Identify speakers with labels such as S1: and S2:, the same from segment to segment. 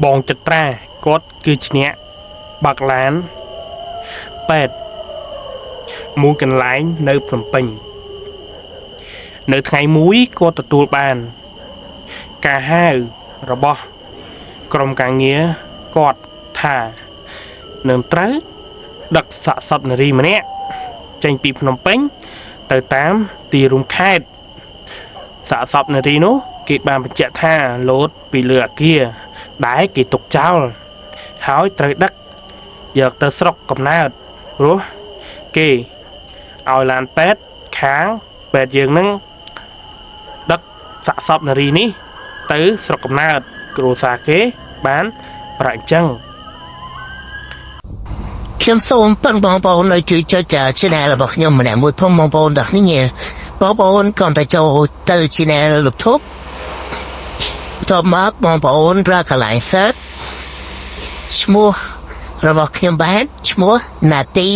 S1: បងចត្រាគាត់គឺឈ្នះបាក់ឡានពេទ្យមួយកន្លែងនៅភ្នំពេញនៅថ្ងៃមួយគាត់ទទួលបានការហៅរបស់ក្រុមការងារគាត់ថានឹងត្រូវដឹកសាកសពនារីម្នាក់ចេញពីភ្នំពេញទៅតាមទីរួមខេត្តសាកសពនារីនោះគេបានបញ្ជាក់ថាលោតពីលើអាគារដែលគេទុកចោលហើយត្រូវដឹកយកទៅស្រុកកំណើតព្រោះគេឲ្យឡានពេទ្យខាងពេទ្យយើងនឹងដឹកសាកសពនារីនេះទៅស្រុកកំណើតគ្រួសារគេបានប្រាក់អញ្ចឹង
S2: ខ្ញុំសូមពឹងបងប្អូនឲ្យជួយចុច channel របស់ខ្ញុំម្នាក់មួយផងបងប្អូនទាំងនេះបងប្អូនគាត់ទៅចូលទៅ channel YouTube តមកបងប្អូនរកកន្លែង search ឈ្មោះរបស់ខ្ញុំបានឈ្មោះណាទី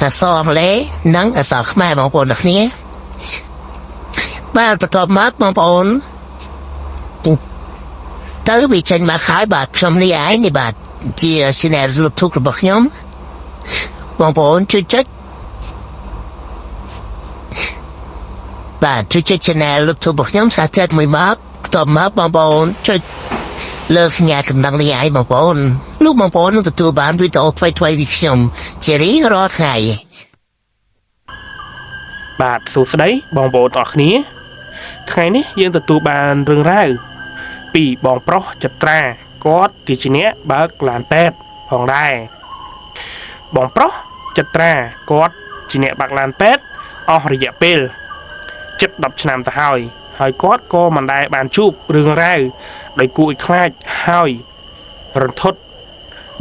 S2: អក្សរអង់គ្លេសនិងអក្សរខ្មែរបងប្អូនទាំងនេះបាទបន្ទាប់មកបងប្អូនទៅវាចេញមកហើយបាទខ្ញុំនេះឯងនេះបាទជា channel YouTube របស់ខ្ញុំបងប្អូនជួយចុចបាទជួយចុច channel YouTube របស់ខ្ញុំសាច់មួយមកបន្ទាប់មកបងប្អូនចុចលើសញ្ញាកំណឹងនេះឯងបងប្អូនលោកបងប្អូននឹងទទួលបានវីដេអូថ្មីៗពីខ្ញុំជារៀងរាល់ថ្ងៃ
S1: បាទសួស្តីបងប្អូនទាំងអស់គ្នាថ្ងៃនេះយើងទទួលបានរឿងរ៉ាវពីបងប្រុសចត្រាគាត់គឺជាអ្នកបើកឡានពេទ្យផងដែរបងប្រុសចត្រាគាត់ជាអ្នកបើកឡានពេទ្យអស់រយៈពេលជិត10ឆ្នាំទៅហើយគាត់ក៏មិនដែលបានជួបរឿងរ៉ាវដោយគួរឲ្យខ្លាចហើយរន្ធត់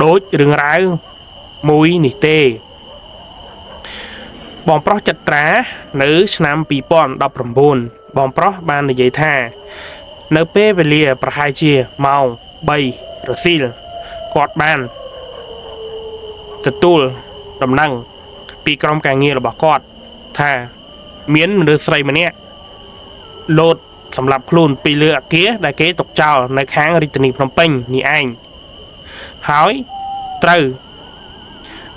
S1: ដូចរឿងរ៉ាវមួយនេះទេបងប្រុសចត្រានៅឆ្នាំ2019បងប្រុសបាននិយាយថានៅពេលវេលាប្រហែលជាម៉ោង3រសៀលគាត់បានទទួលដំណឹងពីក្រុមការងាររបស់គាត់ថាមានមនុស្សស្រីម្នាក់លោតសម្រាប់ខ្លួនពីលើអាគារដែលគេទុកចោលនៅខាងរាជធានីភ្នំពេញនេះឯងហើយត្រូវ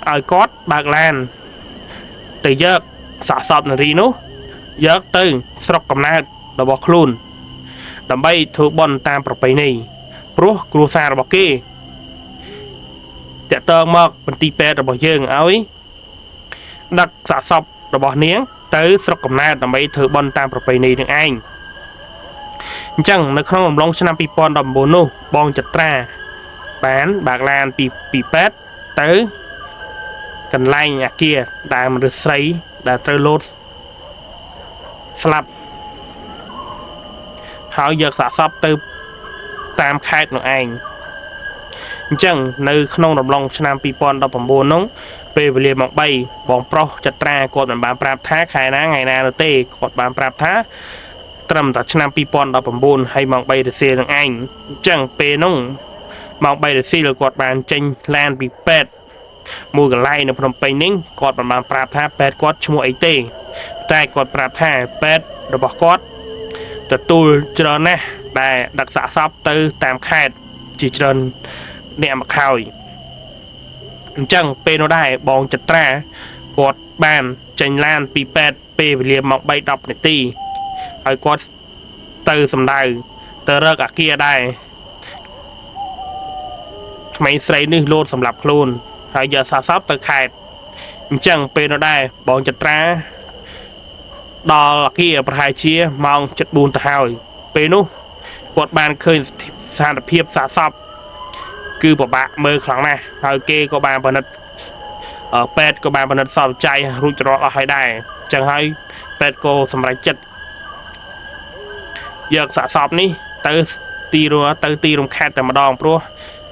S1: ឲ្យគាត់បើកឡានទៅយកសាកសពនារីនោះយកទៅស្រុកកំណើតរបស់ខ្លួនដើម្បីធ្វើបុណ្យតាមប្រពៃណីព្រោះគ្រួសាររបស់គេតាក់ទងមកមន្ទីរពេទ្យរបស់យើងឲ្យដឹកសាកសពរបស់នាងទៅស្រុកកំណើតដើម្បីធ្វើបុណ្យតាមប្រពៃណីនឹងឯងអញ្ចឹងនៅក្នុងអំឡុងឆ្នាំ2019នោះបងចត្រាបានបើកឡានពីពេទ្យទៅកន្លែងអាគារដែលមនុស្សស្រីដែលត្រូវលោតស្លាប់ហើយយកសាកសពទៅតាមខេត្តនោះឯងអញ្ចឹងនៅក្នុងអំឡុងឆ្នាំ2019នោះពេលវេលាម៉ោង3បងប្រុសចត្រាគាត់មិនបានប្រាប់ថាខែណាថ្ងៃណានោះទេគាត់បានប្រាប់ថាត្រឹមតែឆ្នាំ2019ហើយម៉ោង3រសៀលនឹងឯងអញ្ចឹងពេលនោះម៉ោង3រសៀលគាត់បានចេញឡានពីពេទ្យមួយកន្លែងនៅភ្នំពេញនេះគាត់មិនបានប្រាប់ថាពេទ្យគាត់ឈ្មោះអីទេតែគាត់ប្រាប់ថាពេទ្យរបស់គាត់ទទួលច្រើនណាស់ដែលដឹកសាកសពទៅតាមខេត្តជាច្រើនអ្នកមកហើយអញ្ចឹងពេលនោះដែរបងចត្រាគាត់បានចេញឡានពីពេទ្យពេលវេលាម៉ោង3:10នាទីហើយគាត់ទៅសំដៅទៅរកអាគារដែរក្មេងស្រីនេះលោតសម្រាប់ខ្លួនហើយយកសាកសពទៅខេត្តអញ្ចឹងពេលនោះដែរបងចត្រាដល់អាគារប្រហែលជាម៉ោង 7:04 ទៅហើយពេលនោះគាត់បានឃើញស្ថានភាពសាកសពគឺពិបាកមើលខ្លាំងណាស់ហើយគេក៏បានពិនិត្យពេទ្យក៏បានពិនិត្យសពចៃរួចរាល់អស់ហើយដែរអញ្ចឹងហើយពេទ្យក៏សម្រេចចិត្តយកសាកសពនេះទៅទីរំខេត្តតែម្ដងព្រោះ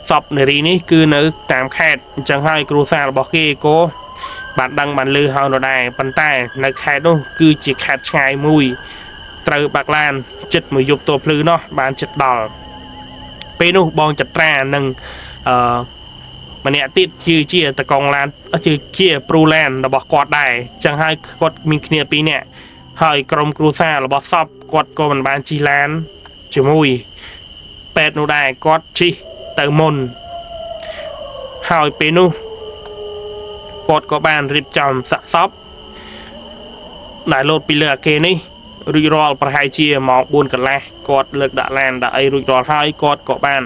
S1: សពនារីនេះគឺនៅតាមខេត្តអញ្ចឹងហើយគ្រួសាររបស់គេក៏បានដឹងបានឮហើយនោះដែរប៉ុន្តែនៅខេត្តនោះគឺជាខេត្តឆ្ងាយមួយត្រូវបាក់ឡានចិត្តមួយយប់តួភ្លឺនោះបានចិត្តដល់ពេលនោះបងចត្រានឹងម្នាក់ទៀតជាតកងឡានជាព្រូឡានរបស់គាត់ដែរអញ្ចឹងហើយគាត់មានគ្នាពីរនាក់ ហើយក្រុមគ្រួសាររបស់សពគាត់ក៏មិនបានជិះឡានជាមួយ ពេទ្យនោះដែរគាត់ជីទៅមុនហើយពេលនោះគាត់ក៏បានរៀបចំសាកសពដែលលោតពីលើអាគារនេះរួចរាល់ប្រហែលជាម៉ោង 4 កន្លះគាត់លើកដាក់ឡានដាក់អីរួចរាល់ហើយគាត់ក៏បាន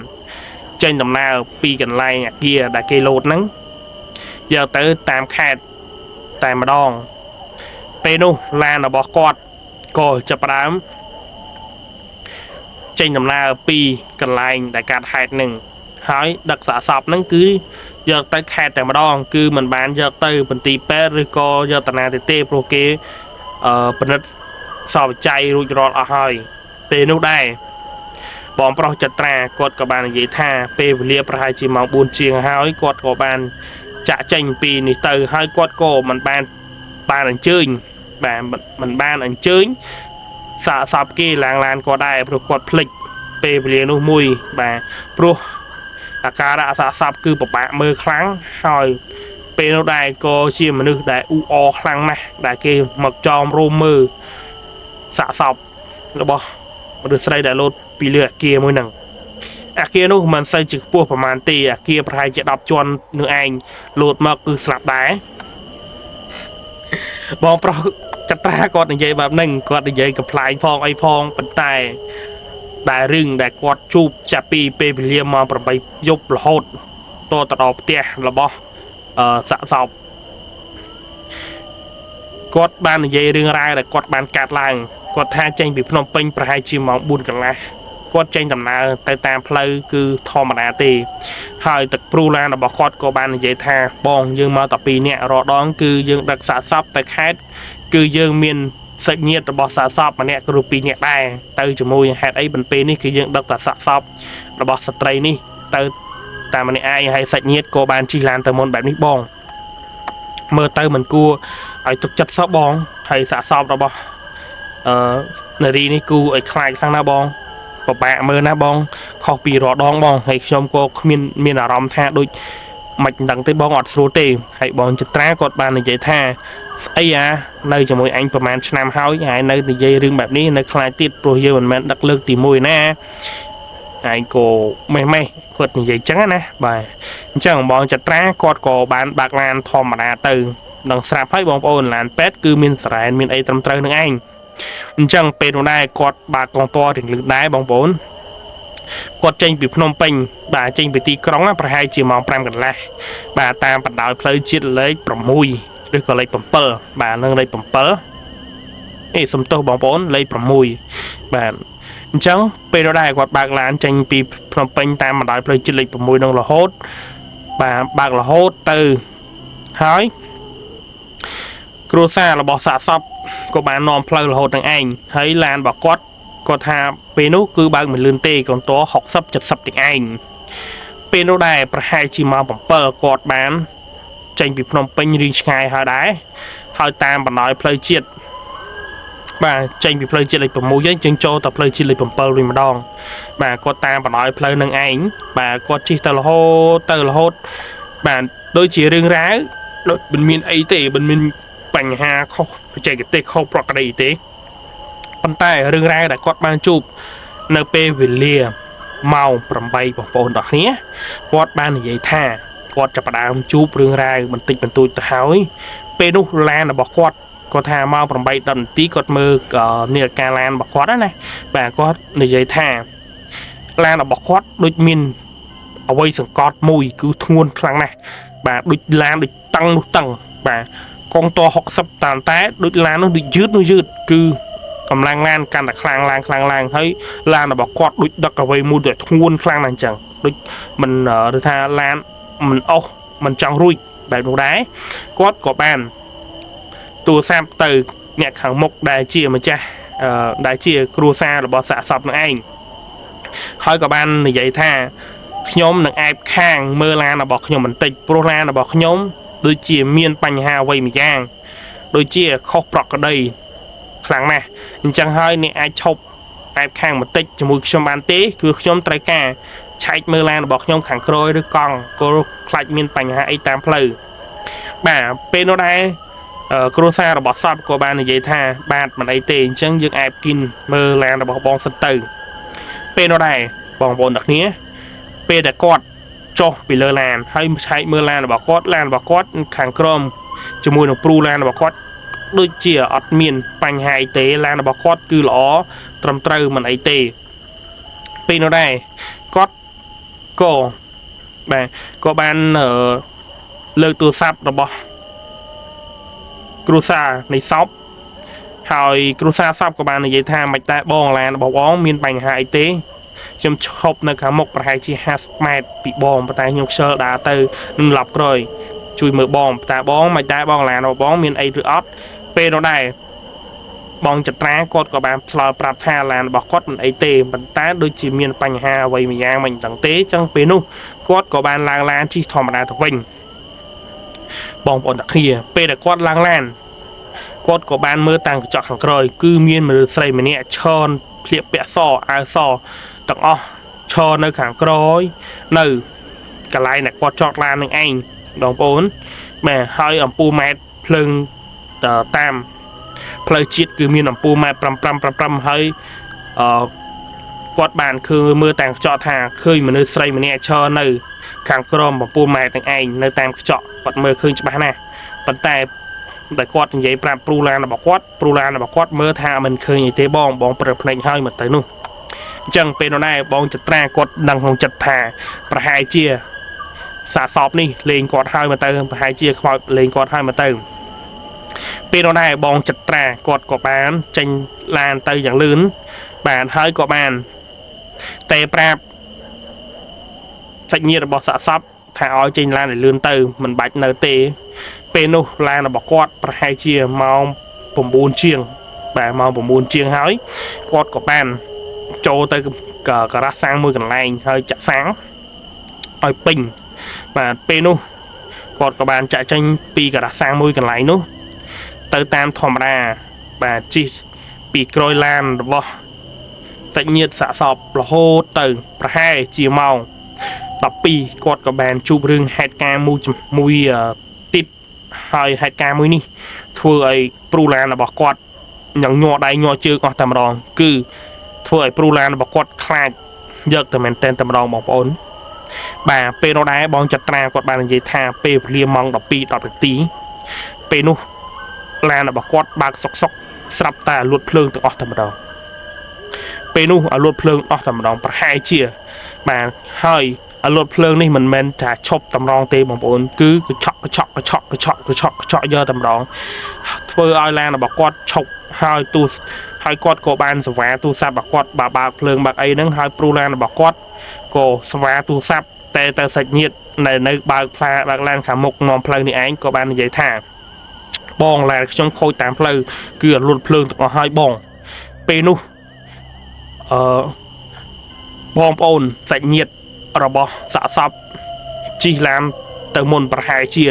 S1: ចេញដំណើរពីកន្លែងអាគារដែលគេលោតហ្នឹងយកទៅតាមខេត្តតែម្ដងពេលនោះឡានរបស់គាត់ក៏ចាប់ផ្ដើមចេញដំណើរពីកន្លែងដែលកាត់ហេតុហ្នឹងហើយដឹកសាកសពហ្នឹងគឺយកទៅខេត្តតែម្ដងគឺមិនបានយកទៅមន្ទីរពេទ្យឬក៏យកតាណាទេព្រោះគេពិនិត្យសពវិច័យរួចរាល់អស់ហើយពេលនោះដែរបងប្រុសចត្រាគាត់ក៏បាននិយាយថាពេលវេលាប្រហែលជាម៉ោង 4 ជាងហើយគាត់ក៏បានចាក់ចេញពីនេះទៅហើយគាត់ក៏មិនបានអញ្ជើញបាទមិនបានអញ្ជើញសាកសពគេឡើងឡានក៏ដែរព្រោះគាត់ភ្លេចពេលវេលានោះមួយបាទព្រោះអាការៈសាកសពគឺពិបាកមើលខ្លាំងហើយពេលនោះដែរក៏ជាមនុស្សដែលអ៊ូអរខ្លាំងណាស់ដែលគេមកចោមរួមមើលសាកសពរបស់មនុស្សស្រីដែលលោតពីលើអាគារមួយហ្នឹងអាគារនោះមិនសូវជាខ្ពស់ប្រហែលទេអាគារប្រហែលជា10ជាន់នឹងឯងលោតមកគឺស្លាប់ដែរបងប្រុសចត្រាគាត់និយាយបែបហ្នឹងគាត់និយាយកំ pl ាយផងអីផងប៉ុន្តែដែលរឿងដែលគាត់ជួបចាប់ពីពេលវេលាម៉ោង 8 យប់រហូតតទៅដល់ផ្ទះរបស់សាកសពគាត់បាននិយាយរឿងរ៉ាវដែលគាត់បានកាត់ឡើងគាត់ថាចេញពីភ្នំពេញប្រហែលជាម៉ោង 4 កន្លះគាត់ចេញដំណើរទៅតាមផ្លូវគឺធម្មតាទេហើយទឹកព្រូឡានរបស់គាត់ក៏បាននិយាយថាបងយើងមកតែ2នាក់រដងគឺយើងដឹកសាកសពទៅខេត្តគឺយើងមានសាច់ញាតិរបស់សាកសពម្នាក់គ្រូ2នាក់ដែរទៅជាមួយហេតុអីបន្ពេលនេះគឺយើងដឹកតែសាកសពរបស់ស្ត្រីនេះទៅតាមម្នាក់ឯងហើយសាច់ញាតិក៏បានជិះឡានទៅមុនបែបនេះបងមើលទៅមិនគួរឲ្យទុកចិត្តសោះបងហើយសាកសពរបស់នារីនេះគូឲ្យខ្លាចខ្លាំងណាស់បងពិបាកមើលណាបងខុសពីរដងបងហើយខ្ញុំក៏គ្មានអារម្មណ៍ថាដូចមិនដឹងទេបងអត់ស្រួលទេហើយបងចត្រាគាត់បាននិយាយថាស្អីនៅជាមួយអញប្រហែលឆ្នាំហើយហើយនៅនិយាយរឿងបែបនេះនៅខ្លាចទៀតព្រោះយើងមិនមែនដឹកលើកទី1ណាហើយក៏ម៉េះគាត់និយាយចឹងណាបាទអញ្ចឹងបងចត្រាគាត់ក៏បានបើកឡានធម្មតាទៅនឹងស្រាប់ហើយបងប្អូនឡានពេទ្យគឺមានសរ៉ែនមានអីត្រឹមត្រូវនឹងឯងអញ្ចឹងពេលនោះដែរគាត់បើកកងទ័ររៀងលឿនដែរបងប្អូនគាត់ចេញពីភ្នំពេញបាទចេញពីទីក្រុងប្រហែលជាម៉ោង 5 កន្លះបាទតាមបណ្ដោយផ្លូវជាតិលេខ 6 ឬក៏លេខ 7បាទនឹងលេខ 7សំទោសបងប្អូនលេខ 6បាទអញ្ចឹងពេលនោះដែរគាត់បើកឡានចេញពីភ្នំពេញតាមបណ្ដោយផ្លូវជាតិលេខ 6 នឹងរហូតបាទបើករហូតទៅហើយគ្រួសាររបស់សាកសពក៏បាននាំផ្លូវរហូតនឹងឯងហើយឡានរបស់គាត់គាត់ថាពេលនោះគឺបើកមិនលឿនទេកន្ទោ60 70ទាំងឯងពេលនោះដែរប្រហែលជាម៉ោង 7គាត់បានចេញពីភ្នំពេញរៀងឆ្ងាយហើយដែរហើយតាមបណ្ដោយផ្លូវជាតិបាទចេញពីផ្លូវជាតិលេខ 6 យើងចូលទៅផ្លូវជាតិលេខ 7 វិញម្ដងបាទគាត់តាមបណ្ដោយផ្លូវនឹងឯងបាទគាត់ជិះទៅរហូតបាទដូចជារឿងរ៉ាវដូចមិនមានអីទេមិនមានបញ្ហាខុសបច្ចេកទេសខុសប្រក្រតីទេប៉ុន្តែរឿងរ៉ាវដែលគាត់បានជួបនៅពេលវេលាម៉ោង 8បងប្អូនទាំងគ្នាគាត់បាននិយាយថាគាត់ចាប់ផ្ដើមជួបរឿងរ៉ាវបន្តិចបន្តួចទៅហើយពេលនោះឡានរបស់គាត់គាត់ថាម៉ោង 8 10 នាទីគាត់មើលនាឡិកាឡានរបស់គាត់ណាបាទគាត់និយាយថាឡានរបស់គាត់ដូចមានអ្វីសង្កត់មួយគឺធ្ងន់ខ្លាំងណាស់បាទដូចឡានដូចតឹងនោះតឹងបាទកងទ័រ60តាមតែដូចឡាននោះដូចយឺតគឺកម្លាំងឡានកាន់តែខ្លាំងឡើងហើយឡានរបស់គាត់ដូចដឹកអ្វីមួយដែលធ្ងន់ខ្លាំងណាស់អញ្ចឹងដូចមិនឬថាឡានមិនអស់មិនចង់រួចបែបនោះដែរគាត់ក៏បានទូរស័ព្ទទៅអ្នកខាងមុខដែលជាម្ចាស់ដែលជាគ្រួសាររបស់សាកសពនឹងឯងហើយក៏បាននិយាយថាខ្ញុំនឹងអែបខាងមើលឡានរបស់ខ្ញុំបន្តិចព្រោះឡានរបស់ខ្ញុំដូចជាមានបញ្ហាអ្វីមួយយ៉ាងដូចជាខុសប្រក្រតីខ្លាំងណាស់អញ្ចឹងហើយអ្នកអាចឈប់អែបខាងបន្តិចជាមួយខ្ញុំបានទេគឺខ្ញុំត្រូវការឆែកមើលឡានរបស់ខ្ញុំខាងក្រោយឬកង់ក៏ខ្លាចមានបញ្ហាអីតាមផ្លូវបាទពេលនោះដែរគ្រួសាររបស់សពក៏បាននិយាយថាបាទមិនអីទេអញ្ចឹងយើងអែបគិនមើលឡានរបស់បងសិនទៅពេលនោះដែរប បងប្អូនអ្នកគ្នាពេលដែលគាត់ចុះពីលើឡានហើយឆែកមើលឡានរបស់គាត់ខាងក្រោមជាមួយនឹងព្រូឡានរបស់គាត់ដូចជាអត់មានបញ្ហាអីទេឡានរបស់គាត់គឺល្អត្រឹមត្រូវមិនអីទេពេលនោះដែរគាត់ក៏បានលើកទូរស័ព្ទរបស់គ្រួសារនៃសពហើយគ្រួសារសពក៏បាននិយាយថាមិនតែបងឡានរបស់បងមានបញ្ហាអីទេខ្ញុំឈប់នៅខាងមុខប្រហែលជា50ម៉ែត្រពីបងប៉ុន្តែខ្ញុំខ្ជិលដើរទៅនឹងឡប់ក្រោយជួយមើលបងតើបងមិនតែបងឡានរបស់បងមានអីឬអត់ពេលនោះដែរបងចត្រាគាត់ក៏បានឆ្លើយប្រាប់ថាឡានរបស់គាត់មិនអីទេប៉ុន្តែដូចជាមានបញ្ហាអ្វីមួយយ៉ាងមិនដឹងទេចឹងពេលនោះគាត់ក៏បានឡើងឡានជិះធម្មតាទៅវិញបងប្អូនទាំងគ្នាពេលដែលគាត់ឡើងឡានគាត់ក៏បានមើលតាំងកញ្ចក់ខាងក្រោយគឺមានមនុស្សស្រីម្នាក់ឈរភ្លៀកពាក់សអាវសទាំងអស់ឈរនៅខាងក្រោយនៅកន្លែងដែលគាត់ចតឡាននឹងឯងបងប្អូនបាទហើយអំពូលម៉ែត្រភ្លើងតាមផ្លូវជាតិគឺមានអំពូលម៉ែត្រ5ហើយគាត់បានគឺមើលតាំងកញ្ចក់ថាឃើញមនុស្សស្រីម្នាក់ឈរនៅខាងក្រោមអំពូលម៉ែត្រនឹងឯងនៅតាមកញ្ចក់គាត់មើលឃើញច្បាស់ណាស់ប៉ុន្តែតែគាត់និយាយប្រាប់ព្រូឡានរបស់គាត់មើលថាមិនឃើញអីទេបងព្រើភ្នែកហើយមកទៅនោះអញ្ចឹងពេលនោះដែរបងចត្រាគាត់ដឹងក្នុងចិត្តថាប្រហែលជាសាកសពនេះលេងគាត់ហើយមកទៅប្រហែលជាខ្មោចលេងគាត់ហើយមកទៅពេលនោះដែរបងចត្រាគាត់ក៏បានចេញឡានទៅយ៉ាងលឿនបានហើយក៏បានតែប្រាប់សាច់ញាតិរបស់សាកសពថាឲ្យចេញឡានឲ្យលឿនទៅមិនបាច់នៅទេពេលនោះឡានរបស់គាត់ប្រហែលជាម៉ោង9ជាងបាទម៉ោង9ជាងហើយគាត់ក៏បានចូលទៅការ៉ាសាំងមួយកន្លែងហើយចាក់សាំងឲ្យពេញបាទពេលនោះគាត់ក៏បានចាក់ចេញពីការ៉ាសាំងមួយកន្លែងនោះទៅតាមធម្មតាបាទជិះពីក្រោយឡានរបស់តាច់ញាតិសាកសពរហូតទៅប្រហែលជាម៉ោង12គាត់ក៏បានជួបរឿងហេតុការណ៍មួយទៀតហើយហេតុការណ៍មួយនេះធ្វើឲ្យព្រូឡានរបស់គាត់យ៉ាងញ័រដៃញ័រជើងអស់តែម្ដងគឺធ្វើឲ្យព្រូឡានរបស់គាត់ខ្លាចយកតែមែនតែម្ដងបងប្អូនបាទពេលនោះដែរបងចត្រាគាត់បាននិយាយថាពេលវេលាម៉ោង12 10នាទីពេលនោះឡានរបស់គាត់បើកសុកស្រាប់តែលួតភ្លើងទាំងអស់តែម្ដងពេលនោះឲ្យលួតភ្លើងអស់តែម្ដងប្រហែលជាបាទហើយឲ្យលួតភ្លើងនេះមិនមែនថាឈប់តម្រង់ទេបងប្អូនគឺកញ្ឆក់យកតែម្ដងធ្វើឲ្យឡានរបស់គាត់ឈប់ហើយគាត់ក៏បានស្វាទូរស័ព្ទរបស់គាត់បើកភ្លើងបើកអីហ្នឹងហើយព្រូឡានរបស់គាត់ក៏ស្វាទូរស័ព្ទតែទៅសាច់ញាតិនៅបើកឡានខាងមុខនាំផ្លូវនេះឯងក៏បាននិយាយថាបងឡានខ្ញុំខូចតាមផ្លូវគឺឲ្យលួតភ្លើងទាំងអស់ហើយបងពេលនោះបងប្អូនសាច់ញាតិរបស់សាកសពជិះឡានទៅមុនប្រហែលជា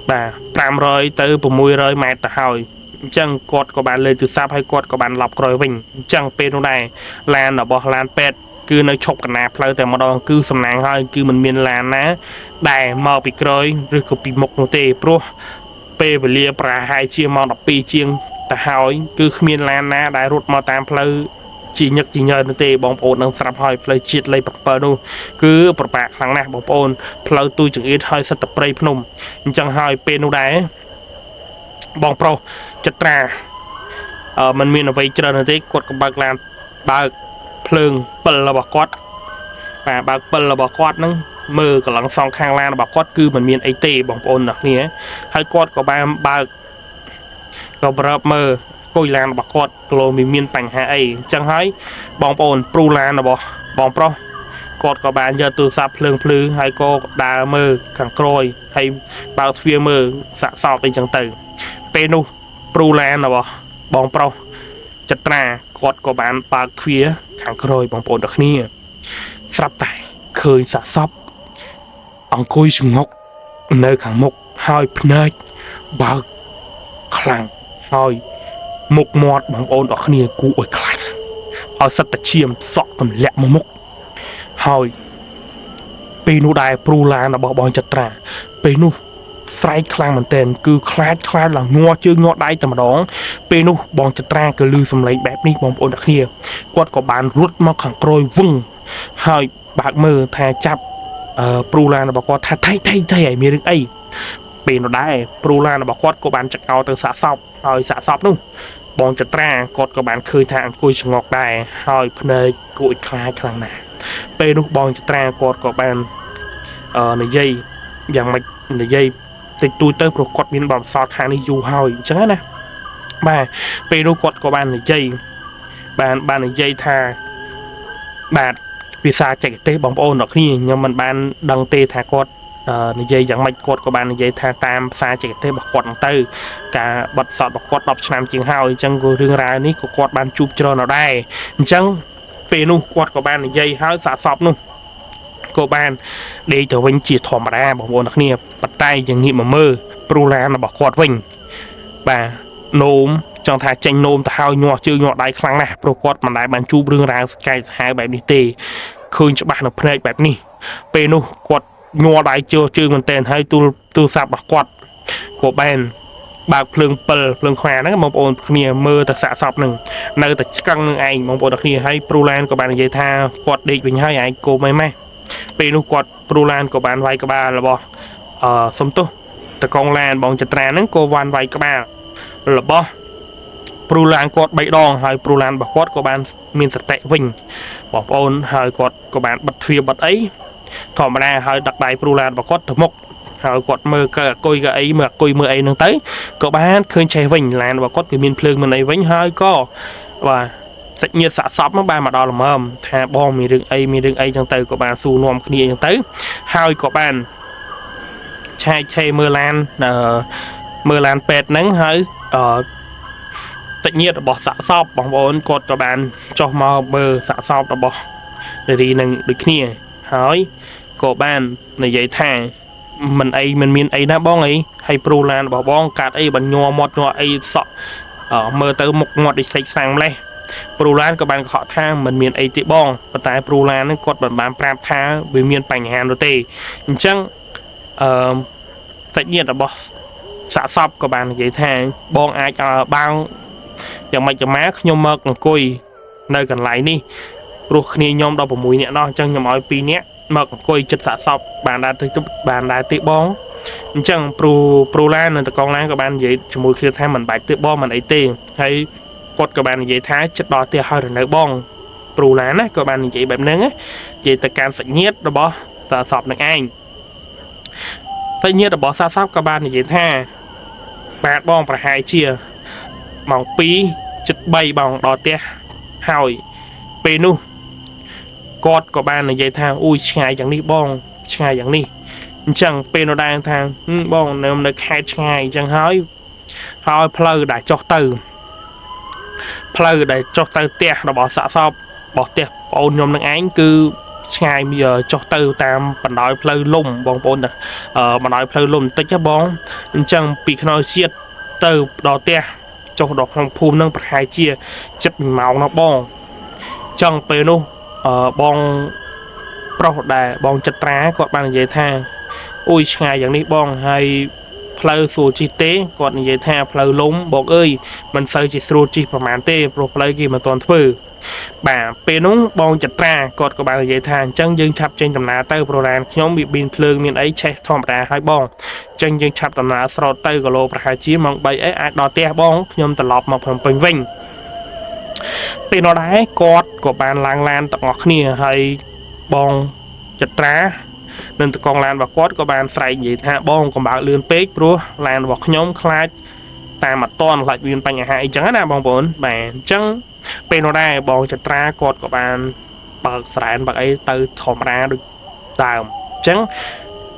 S1: បាទ500ទៅ600ម៉ែត្រទៅហើយអញ្ចឹងគាត់ក៏បានលើទូរស័ព្ទហើយគាត់ក៏បានឡប់ក្រោយវិញអញ្ចឹងពេលនោះដែរឡានរបស់ឡានពេទ្យគឺនៅឈប់កណ្ដាលផ្លូវតែម្ដងគឺសំណាងហើយគឺមិនមានឡានណាដែលមកពីក្រោយឬក៏ពីមុខនោះទេព្រោះពេលវេលាប្រហែលជាម៉ោង12ជាងទៅហើយគឺគ្មានឡានណាដែលរត់មកតាមផ្លូវជាញឹកជាញើនោះទេបងប្អូននឹងស្រាប់ហើយផ្លូវជាតិលេខ7នោះគឺប្របាក់ខ្លាំងណាស់បងប្អូនផ្លូវទូចង្អៀតហើយសិតតែព្រៃភ្នំអញ្ចឹងហើយពេលនោះដែរបងប្រុសចត្រាมันមានអ្វីច្រើនទេគាត់ក៏បើកឡានបើកភ្លើង7របស់គាត់បាទបើក7របស់គាត់ហ្នឹងមើលកន្លងសងខាងឡានរបស់គាត់គឺมันមានអីទេបងប្អូនអ្នកគ្នាហើយគាត់ក៏បានបើកក៏ប្រាប់មើលគួយឡានរបស់គាត់គីឡូមានបញ្ហាអីអញ្ចឹងហើយបងប្អូនព្រូឡានរបស់បងប្រុសគាត់ក៏បានយកទូរស័ព្ទភ្លើងភ្លឺហើយក៏ដើរមើលខាងក្រោយហើយបើកទ្វារមើលសាកសពអីចឹងទៅពេលនោះព្រូឡានរបស់បងប្រុសចត្រាគាត់ក៏បានបើកទ្វារខាងក្រោយបងប្អូនទាំងគ្នាស្រាប់តែឃើញសាកសពអង្គុយស្ងុកនៅខាងមុខហើយភ្នែកបើកខ្លាំងហើយមុខមាត់បងប្អូនទាំងគ្នាគួរឲ្យខ្លាចឲ្យសិតតែឈាមសក់ទម្លាក់មកមុខហើយពេលនោះដែរព្រូឡានរបស់បងចត្រាពេលនោះស្រែកខ្លាំងមែនទែនគឺខ្លាចឡើងងัวជើងងัวដៃតែម្ដងពេលនោះបងចត្រាក៏ឮសំឡេងបែបនេះបងប្អូនទាំងគ្នាគាត់ក៏បានរត់មកខាងក្រោយវឹង ហើយបើកមើលថាចាប់ព្រូឡានរបស់គាត់ថាថៃឲ្យមានរឿងអីពេលនោះដែរព្រូឡានរបស់គាត់ក៏បានចកោទៅសាកសពហើយសាកសពនោះបងចត្រាគាត់ក៏បានឃើញថាអង្គុយឆ្ងល់ដែរហើយភ្នែកគួរឲ្យខ្លាចខ្លាំងណាស់ពេលនោះបងចត្រាគាត់ក៏បាននិយាយយ៉ាងម៉េចនិយាយតិចតួចទៅព្រោះគាត់មានបទពិសោធន៍ខាងនេះយូរហើយអញ្ចឹងណាបាទពេលនោះគាត់ក៏បាននិយាយបាននិយាយថាបាទភាសាចែកទេសបងប្អូនអ្នកគ្នាខ្ញុំមិនបានដឹងទេថាគាត់និយាយយ៉ាងម៉េចគាត់ក៏បាននិយាយថាតាមភាសាចែកទេសរបស់គាត់ហ្នឹងទៅការបទពិសោធន៍របស់គាត់10ឆ្នាំជាងហើយអញ្ចឹងក៏រឿងរ៉ាវនេះក៏គាត់បានជួបច្រើនដល់ដែរអញ្ចឹងពេលនោះគាត់ក៏បាននិយាយហើយសាកសពនោះក៏បានដេកទៅវិញជាធម្មតាបងប្អូនអ្នកគ្នាប៉ុន្តែយើងងាកមកមើលព្រូឡានរបស់គាត់វិញបាទនោមចង់ថាចេញនោមទៅហើយញាស់ជើងញាស់ដៃខ្លាំងណាស់ព្រោះគាត់មិនដែលបានជួបរឿងរ៉ាវស្កាយសាហាវបែបនេះទេឃើញច្បាស់នៅភ្នែកបែបនេះពេលនោះគាត់ញាស់ដៃជើងមែនតើហើយទូរស័ព្ទរបស់គាត់ក៏បានបើកភ្លើង7ភ្លើងខ្វាហ្នឹងបងប្អូនគ្នាមើលទៅសាកសពហ្នឹងនៅតែឆ្កឹងនឹងឯងបងប្អូនគ្នាហើយព្រូឡានក៏បាននិយាយថាគាត់ដេកវិញហើយឯងគោមិនម៉េះពេលនោះគាត់ព្រូឡានក៏បានវាយក្បាលរបស់សំទោសតកងឡានបងចត្រាហ្នឹងក៏វាន់វាយក្បាលរបស់ព្រូឡានគាត់3ដងហើយព្រូឡានរបស់គាត់ក៏បានមានសតិវិញបងប្អូនហើយគាត់ក៏បានបិទទ្វារបិទអីធម្មតាហើយដឹកដៃព្រូឡានរបស់គាត់ទៅមុខហើយគាត់មើលកអុយកអីមើលអុយមើលអីហ្នឹងទៅក៏បានឃើញឆេះវិញឡានរបស់គាត់គឺមានភ្លើងមានអីវិញហើយក៏បាទសាច់ញាតិសាក់សពហ្នឹងបានមកដល់ល្មមថាបងមានរឿងអីចឹងទៅក៏បានសួរនាំគ្នាចឹងទៅហើយក៏បានឆែកឆេមើលឡានពេទ្យហ្នឹងហើយសាច់ញាតិរបស់សាក់សពបងប្អូនគាត់ក៏បានចុះមកមើលសាក់សពរបស់នារីនឹងដូចគ្នាហើយក៏បាននិយាយថាមិនមានអីណាបងអីហើយព្រូឡានរបស់បងកាត់អីបាញ់ញ័រមាត់ញ័រអីសក់មើលទៅមុខមាត់ដូចស្លេកស្លាំងម្លេះព្រូឡានក៏បានកុហកថាមិនមានអីទេបងប៉ុន្តែព្រូឡានហ្នឹងគាត់មិនបានប្រាប់ថាវាមានបញ្ហានោះទេអញ្ចឹងសាច់ញាតិរបស់សាក់សពក៏បាននិយាយថាបងអាចបាងយ៉ាងម៉េចចាំមកខ្ញុំមកអង្គុយនៅកន្លែងនេះព្រោះគ្នាខ្ញុំ16នាក់ណោះអញ្ចឹងខ្ញុំឲ្យ2នាក់មកអង្គុយចិត្តសាក់សពបានដែរទេបងអញ្ចឹងព្រូឡាននិងតកងឡានក៏បាននិយាយជាមួយគ្នាថាមិនបាច់ទេបងមិនអីទេហើយគាត់ក៏បាននិយាយថាចិត្តដល់ផ្ទះហើយនៅបងព្រូឡានណាក៏បាននិយាយបែបហ្នឹងនិយាយទៅការសញ្ញាតរបស់សាក់សពនឹងឯងតែញាតិរបស់សាក់សពក៏បាននិយាយថាបាទបងប្រហែលជាម៉ោង2:03បងដល់ផ្ទះហើយពេលនោះគាត់ក៏បាននិយាយថាអូយឆ្ងាយយ៉ាងនេះបងឆ្ងាយយ៉ាងនេះអញ្ចឹងពេលនោះដែរថាបងនៅខេត្តឆ្ងាយអញ្ចឹងហើយផ្លូវដែលចុះទៅផ្លូវដែលចុះទៅផ្ទះរបស់សាក់សពរបស់ផ្ទះបងអូនខ្ញុំនឹងឯងគឺឆ្ងាយចុះទៅតាមបណ្ដោយផ្លូវលំបងប្អូនបណ្ដោយផ្លូវលំបន្តិចហ៎បងអញ្ចឹងពីខ្នល់ជាតិទៅដល់ផ្ទះចុះដល់ក្នុងភូមិនឹងប្រហែលជា7ម៉ោងណាបងអញ្ចឹងពេលនោះបងប្រុសដែរបងចត្រាគាត់បាននិយាយថាអូយឆ្ងាយយ៉ាងនេះបងហើយផ្លូវស្រួលជិះទេគាត់និយាយថាផ្លូវលំបងអើយមិនសូវជាស្រួលជិះប្រហែលទេព្រោះផ្លូវគេមិនទាន់ធ្វើបាទពេលនោះបងចត្រាគាត់ក៏បាននិយាយថាអញ្ចឹងយើងឆាប់ចេញដំណើរទៅប្រូឡានខ្ញុំវាមានភ្លើងមានអីឆេះធម្មតាហើយបងអញ្ចឹងយើងឆាប់ដំណើរស្រោតទៅគីឡូប្រហែលជាម៉ោង3អីអាចដល់ផ្ទះបងខ្ញុំត្រឡប់មកភ្នំពេញវិញពេលនោះដែរគាត់ក៏បានឡើងឡានទាំងអស់គ្នាហើយបងចត្រានិងតកងឡានរបស់គាត់ក៏បានស្រែកនិយាយថាបងកុំបើកលឿនពេកព្រោះឡានរបស់ខ្ញុំខ្លាចតាមអត់តន់ខ្លាចមានបញ្ហាអីចឹងណាបងប្អូនបាទអញ្ចឹងពេលនោះដែរបងចត្រាគាត់ក៏បានបើកស្រែនបើកអីទៅធម្មតាដូចដើមអញ្ចឹង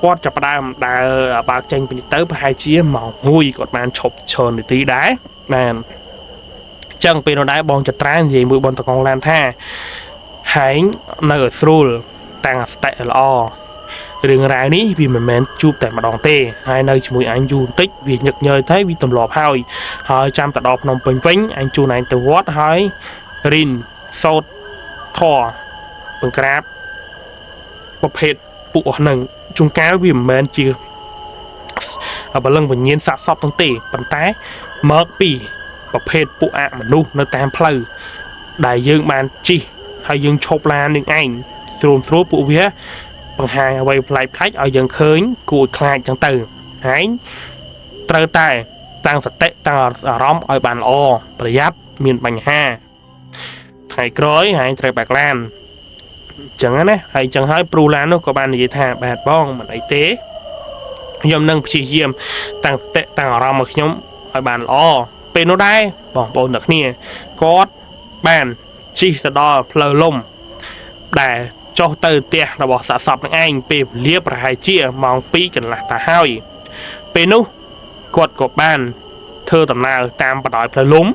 S1: គាត់ចាប់ផ្ដើមដើរបើកចេញពីនេះទៅប្រហែលជាម៉ោង1គាត់បានឈប់ឈរនាទីដែរបាទចឹងពេលនោះដែរបងចត្រានិយាយមួយបងតកងឡានថាហែងនៅឲ្យស្រួលតាំងស្តិល្អរឿងរ៉ាវនេះវាមិនមែនជួបតែម្ដងទេហើយនៅជាមួយអញយូរបន្តិចវាញឹកញយទៅវាទម្លាប់ហើយចាំទៅដល់ភ្នំពេញវិញអញជូនអញទៅវត្តហើយរីនសោតធរបង្ក្រាបប្រភេទពួកអស់នឹងជួនកាលវាមិនមែនជាបលឹងវិញ្ញាណសាកសពទាំងទេប៉ុន្តែមកពីប្រភេទពួកអមនុស្សនៅតាមផ្លូវដែលយើងបានជិះហើយយើងឈប់ឡាននឹងឯង ស្រួលពួកវាបង្ហាញអ្វីប្លែកៗឲ្យយើងឃើញគួរខ្លាចចឹងទៅហើយត្រូវតែតាំងសតិតាំងអារម្មណ៍ឲ្យបានល្អប្រយ័ត្នមានបញ្ហាថ្ងៃក្រោយហើយត្រូវបាក់ឡានចឹងណាហើយចឹងហើយព្រូឡាននោះក៏បាននិយាយថាបាទបងមិនអីទេខ្ញុំនឹងព្យាយាមតាំងសតិតាំងអារម្មណ៍របស់ខ្ញុំឲ្យបានល្អពេលនោះដែរបងប្អូនទាំងគ្នាគាត់បានជិះទៅដល់ផ្លូវលំដែលចុះទៅផ្ទះរបស់សាកសពនឹងឯងពេលវេលាប្រហែលជាម៉ោង2កន្លះទៅហើយពេលនោះគាត់ក៏បានធ្វើដំណើរតាមបណ្ដោយផ្លូវលំ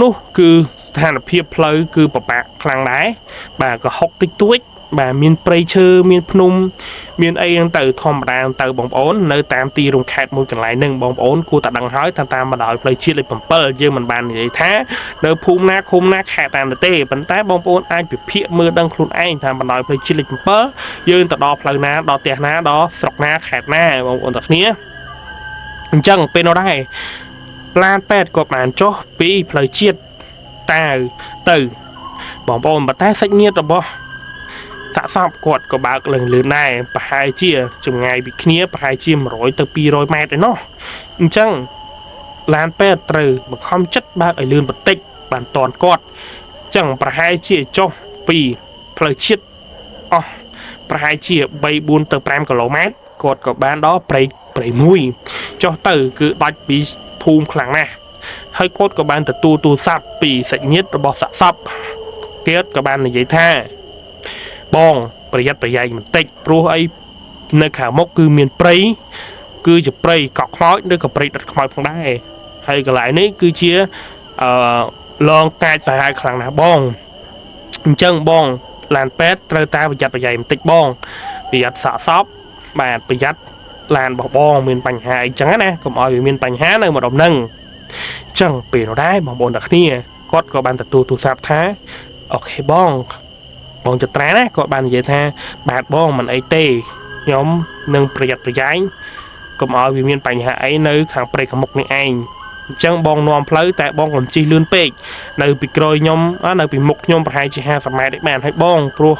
S1: នោះគឺស្ថានភាពផ្លូវគឺពិបាកខ្លាំងដែរបាទក៏ហុកតិចតួចបាទមានព្រៃឈើមានភ្នំមានអីហ្នឹងទៅធម្មតាទៅបងប្អូននៅតាមទីរួមខេត្តមួយកន្លែងហ្នឹងបងប្អូនគួរតែដឹងហើយថាតាមបណ្ដោយផ្លូវជាតិលេខ7យើងមិនបាននិយាយថានៅភូមិណាឃុំណាខេត្តតាមទេប៉ុន្តែបងប្អូនអាចពិភាក្សាមើលដឹងខ្លួនឯងតាមបណ្ដោយផ្លូវជាតិលេខ7យើងទៅដល់ផ្លូវណាដល់ផ្ទះណាដល់ស្រុកណាខេត្តណាបងប្អូនទាំងគ្នាអញ្ចឹងពេលនោះដែរឡានពេទ្យក៏បានចុះពីផ្លូវជាតិតាវទៅបងប្អូនប៉ុន្តែសាច់ញាតិរបស់តាក់សពគាត់ក៏បើកលឿនដែរប្រហែលជាចម្ងាយពីគ្នាប្រហែលជា100ទៅ200ម៉ែត្រឯណោះអញ្ចឹងឡានពេទ្យត្រូវបង្ខំចិត្តបើកឲ្យលឿនបន្តិចបានតន់គាត់អញ្ចឹងប្រហែលជាចុះពីផ្លូវជាតិអស់ប្រហែលជា3 4ទៅ5គីឡូម៉ែត្រគាត់ក៏បានដល់ព្រៃមួយចុះទៅគឺដាច់ពីភូមិខ្លាំងណាស់ហើយគាត់ក៏បានទទួលទូរស័ព្ទពីសាច់ញាតិរបស់សាក់សពគាត់ក៏បាននិយាយថាបងប្រយ័ត្នប្រយែងបន្តិចព្រោះអីនៅខាងមុខគឺមានព្រៃគឺជាព្រៃកក់ខ្មោចឬក៏ព្រៃដុតខ្មោចផងដែរហើយកន្លែងនេះគឺជាឡងកាចសាហាវខ្លាំងណាស់បងអញ្ចឹងបងឡានពេទ្យត្រូវតែប្រយ័ត្នប្រយែងបន្តិចបងប្រយ័ត្នសាកសពបាទប្រយ័ត្នឡានរបស់បងមានបញ្ហាអីចឹងណាកុំឲ្យវាមានបញ្ហានៅម្ដុំហ្នឹងអញ្ចឹងពេលនោះដែរបងប្អូនទាំងគ្នាគាត់ក៏បានទទួលទូរស័ព្ទថាអូខេបងចត្រាណាគាត់បាននិយាយថាបាទបងមិនអីទេខ្ញុំនឹងប្រយ័ត្នប្រយែងកុំឲ្យវាមានបញ្ហាអីនៅខាងព្រៃខាងមុខនេះឯងអញ្ចឹងបងនាំផ្លូវតែបងកុំជិះលឿនពេកនៅពីក្រោយខ្ញុំនៅពីមុខខ្ញុំប្រហែលជា50ម៉ែត្រឯបានហើយបងព្រោះ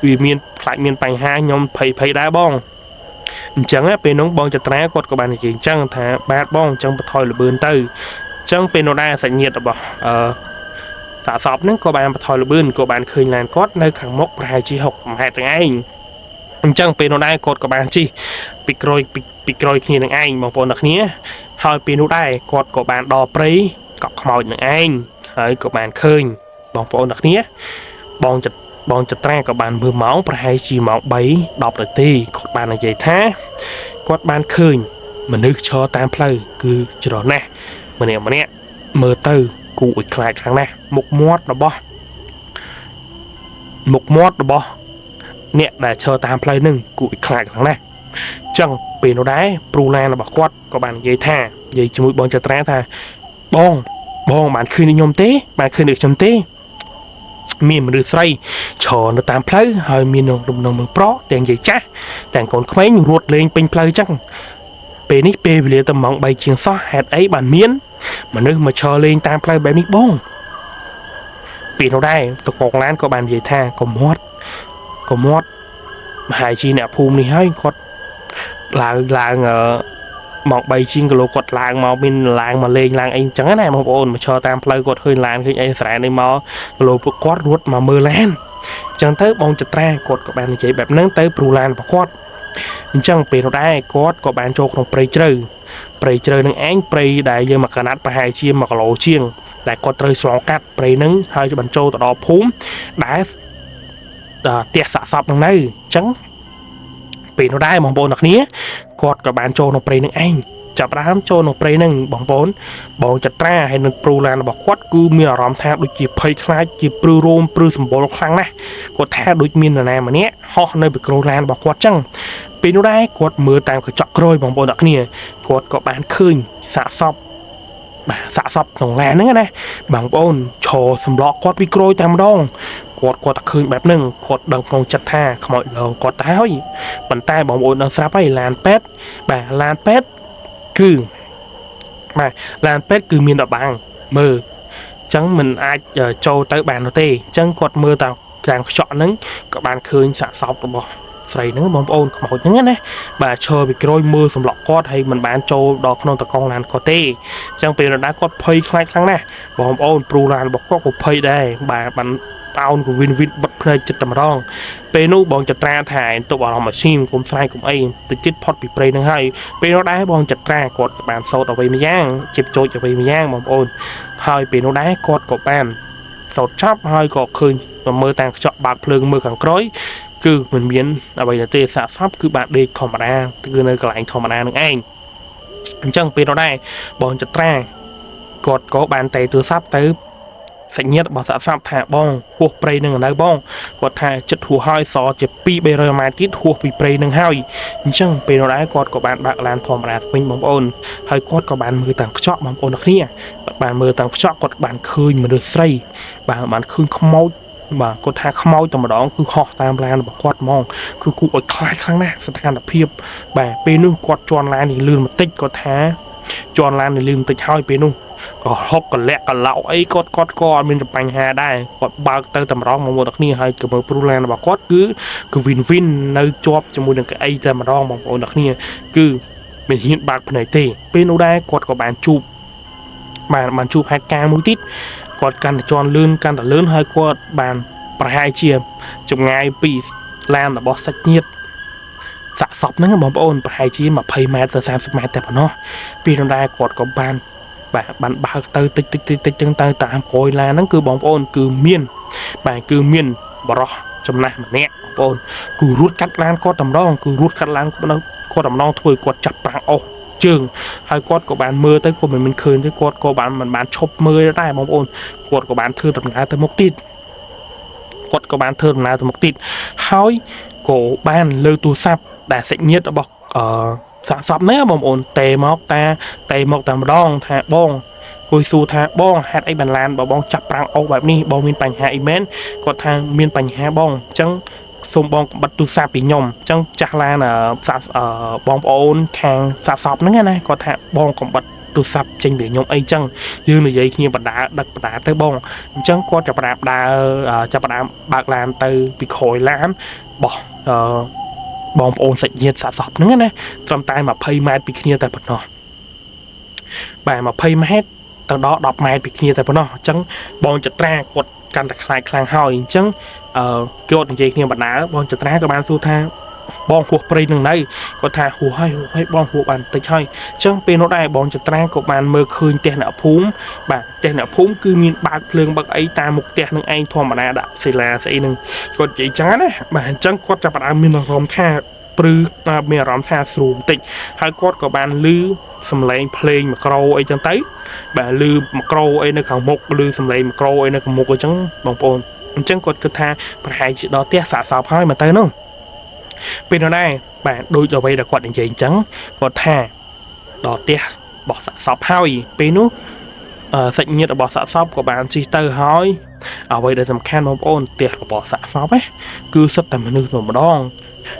S1: វាមានខ្លាចមានបញ្ហាខ្ញុំភ័យដែរបងអញ្ចឹងពេលនោះបងចត្រាគាត់ក៏បាននិយាយអញ្ចឹងថាបាទបងអញ្ចឹងបន្ថយល្បឿនទៅអញ្ចឹងពេលនោះដែរសញ្ញារបស់តាសពហ្នឹងក៏បានបន្ថយល្បឿនក៏បានឃើញឡានគាត់នៅខាងមុខប្រហែលជា60ម៉ែត្រទាំងឯងអញ្ចឹងពេលនោះដែរគាត់ក៏បានជិះពីក្រោយគ្នានឹងឯងបងប្អូនទាំងគ្នាហើយពេលនោះដែរគាត់ក៏បានដល់ព្រៃកក់ខ្មោចនឹងឯងហើយក៏បានឃើញបងប្អូនទាំងគ្នាបងចត្រាក៏បានមើលម៉ោងប្រហែលជាម៉ោង3:10នាទីគាត់បាននិយាយថាគាត់បានឃើញមនុស្សឈរតាមផ្លូវគឺច្រើនណាស់ម្នាក់មើលទៅគួរឲ្យខ្លាចខ្លាំងណាស់មុខមាត់របស់អ្នកដែលឈរតាមផ្លូវនឹងគួរឲ្យខ្លាចខ្លាំងណាស់អញ្ចឹងពេលនោះដែរព្រូឡានរបស់គាត់ក៏បាននិយាយជាមួយបងចត្រាថាបងបានឃើញខ្ញុំទេមានមនុស្សស្រីឈរនៅតាមផ្លូវហើយមានរំលងមើលប្រកទាំងយាយចាស់ទាំងកូនក្មេងរត់លេងពេញផ្លូវអញ្ចឹងពេលនេះពេលវេលាទៅម៉ោង3ជាងសោះហេតុអីបានមានមនុស្សមកឈរលេងតាមផ្លូវបែបនេះបងពេលនោះដែរតកងឡានក៏បាននិយាយថាកុំមាត់មហាជីអ្នកភូមិនេះហើយគាត់ឡើងម៉ោង3ជាងគីឡូគាត់ឡើងមកមានឡើងមកលេងឡើងអីអញ្ចឹងណាបងប្អូនមកឈរតាមផ្លូវគាត់ឃើញឡានឃើញអីស្រែនេះមកគីឡូពួកគាត់រត់មកមើលឡានអញ្ចឹងទៅបងចត្រាគាត់ក៏បាននិយាយបែបហ្នឹងទៅព្រូឡានរបស់គាត់អញ្ចឹងពេលនោះដែរគាត់ក៏បានចូលក្នុងព្រៃជ្រៅនឹងឯងព្រៃដែលយើងមកកណាត់ប្រហែលជា1គីឡូជាងដែលគាត់ត្រូវឆ្លងកាត់ព្រៃហ្នឹងហើយបានចូលទៅដល់ភូមិដែលផ្ទះសាកសពនឹងនៅអញ្ចឹងពេលនោះដែរបងប្អូនទាំងគ្នាគាត់ក៏បានចូលក្នុងព្រៃនឹងឯងចាប់ដើមចូលក្នុងព្រៃហ្នឹងបងប្អូនបងចត្រាហើយនឹងព្រូឡានរបស់គាត់គឺមានអារម្មណ៍ថាដូចជាភ័យខ្លាចជាព្រឺរោមព្រឺសម្បុរខ្លាំងណាស់គាត់ថាដូចមាននរណាម្នាក់ហោះនៅពីក្រោយឡានរបស់គាត់ចឹងពេលនោះដែរគាត់មើលតាមកញ្ចក់ក្រោយបងប្អូនទាំងគ្នាគាត់ក៏បានឃើញសាកសពក្នុងឡានហ្នឹងណាបងប្អូនឈរសម្លក់គាត់ពីក្រោយតែម្ដងគាត់តែឃើញបែបហ្នឹងគាត់ដឹងក្នុងចិត្តថាខ្មោចឡងគាត់ទៅហើយប៉ុន្តែបងប្អូនដឹងស្រាប់ហើយឡានពេទ្យគឺមានដបាំងមើលអញ្ចឹងមិនអាចចូលទៅបាននោះទេអញ្ចឹងគាត់មើលតែ การเจาะนั้นก็บานคืนสะสอบตัวใส่เนื้อบอมโอนขโมยนั้นนะบ่าเชอไปกรอยมือสำหรับกอดให้มันบานโจดอกนนตะกองลานก็เต้จังเป็นระดับกอดเพยคล้ายครั้งนะบอมโอนปรูลานบอกก็เพยได้บ่ามันเอาcủaวินบัดเพลย์จัดตำรองเปนูบองจัดตราถ่ายตัวบอลมาชิมกุมไซกุมไอติดจิตพอดปีเปรย์นึงให้เปนูได้บองจัดตรากดบานโซดเอาไปไม่ย่างเจ็บโจจะไปไม่ย่างบอมโอนให้เปนูได้กดกับแบนโซดชอบให้ก็คืนมือต่างเจาะบาดเพลิงมือขังกร้อยคือเหมือนเมียนอะไรจะเตะสะซับคือบาดเด็กธรรมดาคือในกลางธรรมดาหนึ่งเองจังเปนูได้บองจัดตรากดก็บานเตะตัวซับเตะสัญญาณบอกสะสมถ่ายบ้องพวกเปรย์หนึ่งอะไรบ้องกดถ่ายจุดหัวห้อยซอจะปีเบรมาที่หัวปีเปรย์หนึ่งห้อยจังเป็นอะไรกดกับบานบางลานทอมราเป็นบอมโอนให้กดกับบานมือต่างเจาะบอมโอนนักเนี่ยบานมือต่างเจาะกดบานคืนมันดูใส่บานคืนขโมยบานกดถ่ายขโมยแต่มาดองคือหอกตามลานบอกกดมองคือกูอดคล้ายครั้งหน้าสถานเพียบแบบเป็นนู่นกดจวนลานนี่ลืมมาติดกดท้าจวนลานนี่ลืมติดห้อยเป็นนู่นก็ฮอกกันแหลกกันเหล่าไอ้ก็มันจะปัญหาได้ก็บางเตอร์ตำร้องมาหมดนี้ให้กับมือปรุแลนบอกก็คือวินในจอบจมูกหนึ่งกับไอ้ตำร้องมาหมดนี้คือเป็นหินบางผนัยเตะเป็นอุได้กดกับบานจูบมันจูบให้การมือติดกดกันจอนลื่นกันแต่ลื่นให้กดบานประหายเชียมจงไงปีแลนแต่บอสเนียดสะสอบนั่งกับบอลโอนประหายเชียมมาเพย์แมตต์30 เมตรแต่พอเนาะปีนได้กดกับบานbạn bao từ chân tay tạm coi là nó cứ bóng ôn cứ miên bạn cứ miên bỏ trong này mà nè ôn cứ rút cắt lan có tầm đó cứ rút cắt lan có tầm đó thôi quạt chặt bằng ô trường hai quạt của bạn mưa tới của mình khơi tới quạt của bạn chộp mưa ra bóng ôn quạt của bạn thư tầm lá tới một tít quạt của bạn thư tầm lá tới một tít hỏi của bạn lơ tu sắp đã sẽ nhiệt ở bọcสะสมเนื้อบอมโอนเตะมอกตามร้องแทะบ้องคุยสู่แทะบ้องฮัดไอ้บันลานบ่บ้องจับปรางเอาแบบนี้บ้องมีปัญหาอีเมนก็ทางมีปัญหาบ้องจังสมบ้องบัตรตุซาปียมจังจากลานบ้องโอนแทงสะสมนั่นไงนะก็แทะบ้องของบัตรตุซับจังเบียยมไอ้จังยืนในยัยขี้บัตรดักบัตรเตะบ้องจังก็จะประดับจะประดับบากลานเตะปีโขยล้านบ่บอมโอนใส่เย็ดสะสอบนึงนะตรำตายมาเพย์แมทปีเนียแต่ปนอบ่ายมาเพย์แมทตอนดอกไม้ปีเนียแต่ปนอจังบอลจะแตรกดการตะคลายคลางหอยจังเกี่ยวกับเจเนียบัดน้าบอลจะแตรกับบานสู้ทางบอลหัวปรีหนึ่งได้ก็ทาหัวให้บอลหัวบานติดให้จังเป็นโนได้บอลจะแตรกับบานเมื่อคืนเตะหน้าพุ่มบ่าเตะหน้าพุ่มคือมีบาดเพลิงบางไอตาหมกเตะหนึ่งไอทอมบัดน้าดับศิลาใส่หนึ่งก็ใจจังนะบ่าจังก็จะบัดน้ามีนรมแค่ปรือเมียร้องท่าสูงติดให้กอดกับบานลือสำเร็จเพลงมาโกรไอจังไตแบบลือมาโกรไอในขังมกลือสำเร็จมาโกรไอในขังมกไอจังบางปนจังกดกระทาประหายจิตดอเตี้ยสาสาวให้มาเตยน้องเป็นอะไรแบบโดยจะไปดักกดอย่างใจจังกดท่าดอเตี้ยบอกสาสาวให้เป็นนู้สัญญาณบอกสาสาวกับบานซีเตอร์ให้เอาไว้ได้สำคัญบางปนเตี้ยบอกสาสาวไหมคือสัตว์แต่มันนึกสมดอง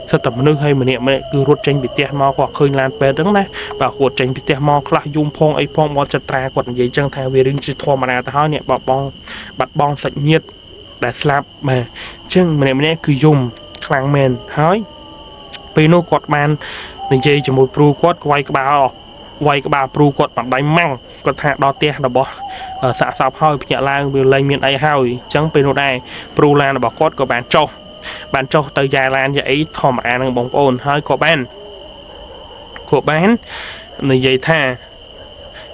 S1: สตับมันนึกให้มันเนี่ยมันคือรถเจงปิเตียมอก็เคยลานเปิดดังนะแบบหัวเจงปิเตียมอคลายุมพงไอพงมอจะตรากดใหญ่จังทางเวรินจิตทอมานาแต่เขาเนี่ยบัดบองสัญญาแต่สลับมาเช่นมันเนี่ยคือยุมคลางเมนเฮ้ยไปโนกดมันในใจจะมวยปลูกดไวกบ่าปลูกดแบบใบมั่งกดแทะดอเตี้ยดอบสะสาวเฮ้ยพิจารณาเวลาเมียนไอเฮ้ยจังไปโนได้ปลูลานบอกกดกับแบนโจbạn cho tới dài lan vậy thò mà ăn bóng ồn hơi của bán này vậy tha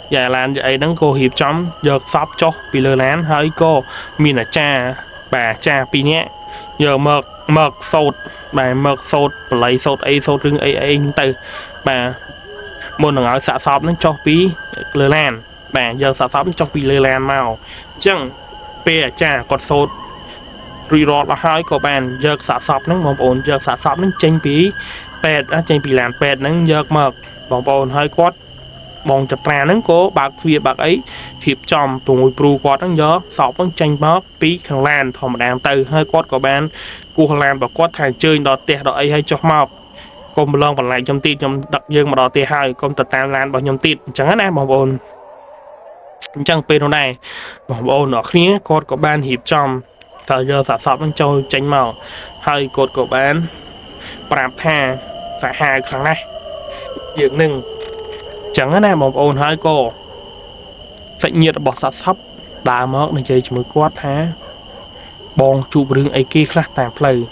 S1: dài lan vậy đấng cô hiệp chấm giờ sắp cho bị lừa lán hơi cô mình là cha pi nhé giờ mực sốt bà mực sốt lấy sốt rừng từ bà môn ở xạ sọp nó cho pi lừa lan bà giờ xạ sọp cho pi lừa lan màu chẳng pe cha còn sốtรีรอดละห้อยก็แบนเยอะสะสอบนั่งบอมโอนเยอะสะสอบนั่งเจงปีเป็ดเจงปีแหลมเป็ดนั่งเยอะมากบอมโอนห้อยกอดมองจะแปลนั่งโก้บากเฟียบากไอ้หีบจอมตัวมวยปลูกอดนั่งเยอะสอบนั่งเจงมากปีข้างแลนทอมแดงเตยห้อยกอดก็แบนกูข้างแลนบอกกอดถ่ายเจยดอเตะดอไอ้ให้จอกมากกลมลองปันไหลจำตีจำดักเยื่อมาดอเตะให้กลมตัดตามแลนบอกยำติดจังนั้นนะบอมโอนจังเป็นอะไรบอมโอนออกนี้กอดก็แบนหีบจอมส giờ xã sọp nó trôi tranh màu hơi cột của bán prap tha phải hai kháng này dựng nừng chẳng cái này một ôn hai cô phải nhiệt bỏ xã sọp đá móc này chơi mới quát há bong chụp rừng ấy kia khác tạm play